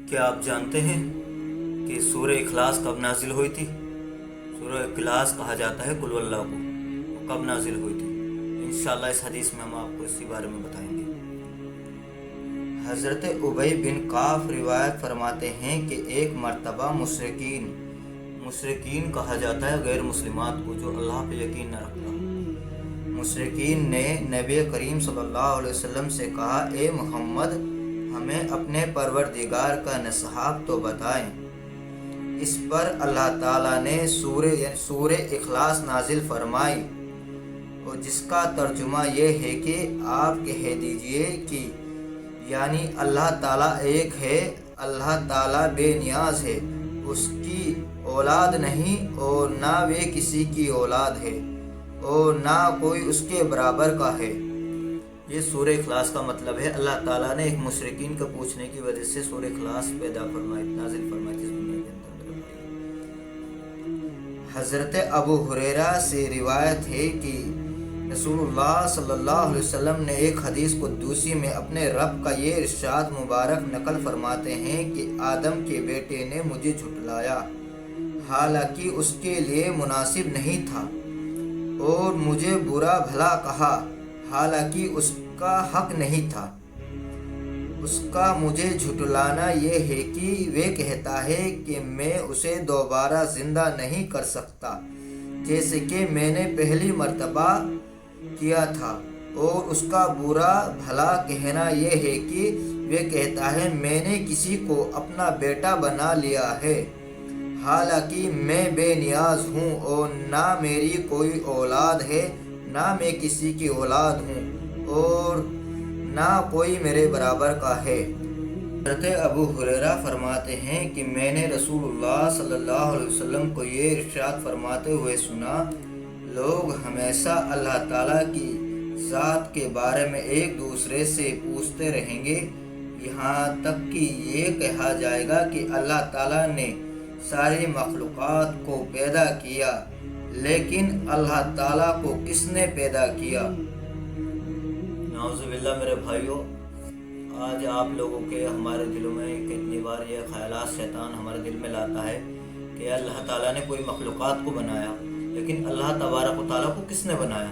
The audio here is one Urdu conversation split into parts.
کیا آپ جانتے ہیں کہ سورہ اخلاص کب نازل ہوئی تھی؟ سورہ اخلاص کہا جاتا ہے قل واللہ کو، وہ کب نازل ہوئی تھی؟ انشاءاللہ اس حدیث میں ہم آپ کو اسی بارے میں بتائیں گے۔ حضرت ابی بن کعب روایت فرماتے ہیں کہ ایک مرتبہ مشرکین کہا جاتا ہے غیر مسلمات کو جو اللہ پہ یقین نہ رکھتا۔ مشرکین نے نبی کریم صلی اللہ علیہ وسلم سے کہا، اے محمد، ہمیں اپنے پروردگار کا نصاب تو بتائیں۔ اس پر اللہ تعالیٰ نے سورہ اخلاص نازل فرمائی، اور جس کا ترجمہ یہ ہے کہ آپ کہہ دیجئے کہ یعنی اللہ تعالیٰ ایک ہے، اللہ تعالیٰ بے نیاز ہے، اس کی اولاد نہیں اور نہ وہ کسی کی اولاد ہے اور نہ کوئی اس کے برابر کا ہے۔ یہ سورہ اخلاص کا مطلب ہے۔ اللہ تعالیٰ نے ایک مشرکین کا پوچھنے کی وجہ سے سورہ اخلاص نازل فرمائی تھی اس دنیا کے اندر۔ حضرت ابو ہریرہ سے روایت ہے کہ رسول اللہ صلی اللہ علیہ وسلم نے ایک حدیث قدسی میں اپنے رب کا یہ ارشاد مبارک نقل فرماتے ہیں کہ آدم کے بیٹے نے مجھے جھٹلایا، حالانکہ اس کے لیے مناسب نہیں تھا، اور مجھے برا بھلا کہا، حالانکہ اس کا حق نہیں تھا۔ اس کا مجھے جھٹلانا یہ ہے کہ وہ کہتا ہے کہ میں اسے دوبارہ زندہ نہیں کر سکتا جیسے کہ میں نے پہلی مرتبہ کیا تھا، اور اس کا برا بھلا کہنا یہ ہے کہ وہ کہتا ہے میں نے کسی کو اپنا بیٹا بنا لیا ہے، حالانکہ میں بے نیاز ہوں اور نہ میری کوئی اولاد ہے، نہ میں کسی کی اولاد ہوں اور نہ کوئی میرے برابر کا ہے۔ حضرت ابو ہریرہ فرماتے ہیں کہ میں نے رسول اللہ صلی اللہ علیہ وسلم کو یہ ارشاد فرماتے ہوئے سنا، لوگ ہمیشہ اللہ تعالیٰ کی ذات کے بارے میں ایک دوسرے سے پوچھتے رہیں گے، یہاں تک کہ یہ کہا جائے گا کہ اللہ تعالیٰ نے ساری مخلوقات کو پیدا کیا، لیکن اللہ تعالیٰ کو کس نے پیدا کیا؟ نعوذ باللہ میرے بھائیوں، آج آپ لوگوں کے ہمارے دلوں میں کتنی بار یہ خیالات شیطان ہمارے دل میں لاتا ہے کہ اللہ تعالیٰ نے کوئی مخلوقات کو بنایا، لیکن اللہ تبارک و تعالیٰ کو کس نے بنایا؟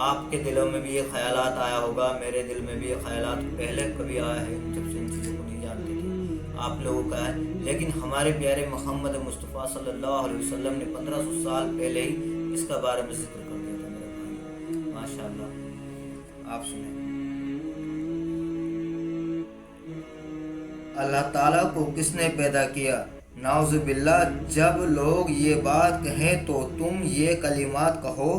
آپ کے دلوں میں بھی یہ خیالات آیا ہوگا، میرے دل میں بھی یہ خیالات پہلے کبھی آیا ہے جب سے ان چیزوں کو نہیں جانتے تھے، آپ لوگوں کا ہے، لیکن ہمارے پیارے محمد مصطفیٰ صلی اللہ علیہ وسلم نے 1500 سال پہلے ہی اس کا بارے میں ذکر کر دیا تھا میرے بھائی۔ ماشاءاللہ، آپ سنیں۔ اللہ تعالیٰ کو کس نے پیدا کیا؟ نعوذ باللہ، جب لوگ یہ بات کہیں تو تم یہ کلمات کہو،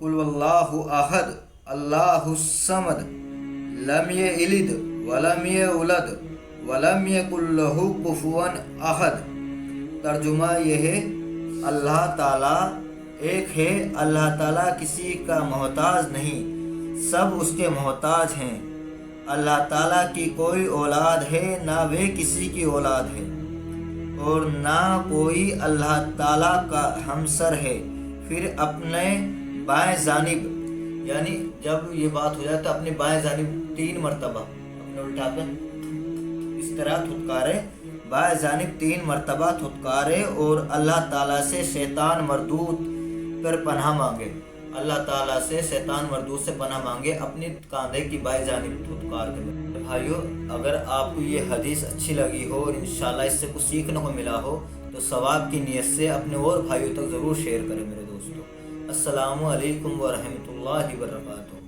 قل واللہ احد اللہ الصمد لم یلد ولم یولد ولم یکن لہ کفوا احد۔ ترجمہ یہ ہے، اللہ تعالیٰ ایک ہے، اللہ تعالیٰ کسی کا محتاج نہیں، سب اس کے محتاج ہیں، اللہ تعالیٰ کی کوئی اولاد ہے نہ وہ کسی کی اولاد ہے، اور نہ کوئی اللہ تعالیٰ کا ہمسر ہے۔ پھر اپنے بائیں جانب، یعنی جب یہ بات ہو جائے تو اپنی بائیں جانب 3 مرتبہ اپنے الٹا کر اس طرح تھتکارے، بائیں جانب 3 مرتبہ تھتکارے اور اللہ تعالیٰ سے شیطان مردود پر پناہ مانگے، اللہ تعالیٰ سے شیطان مردود سے پناہ مانگے اپنی کاندھے کی بائیں جانب تھتکار کے۔ بھائیو، اگر آپ کو یہ حدیث اچھی لگی ہو اور انشاءاللہ اس سے کچھ سیکھنے کو ملا ہو تو ثواب کی نیت سے اپنے اور بھائیوں تک ضرور شیئر کریں میرے دوستو۔ السلام علیکم ورحمۃ اللہ وبرکاتہ۔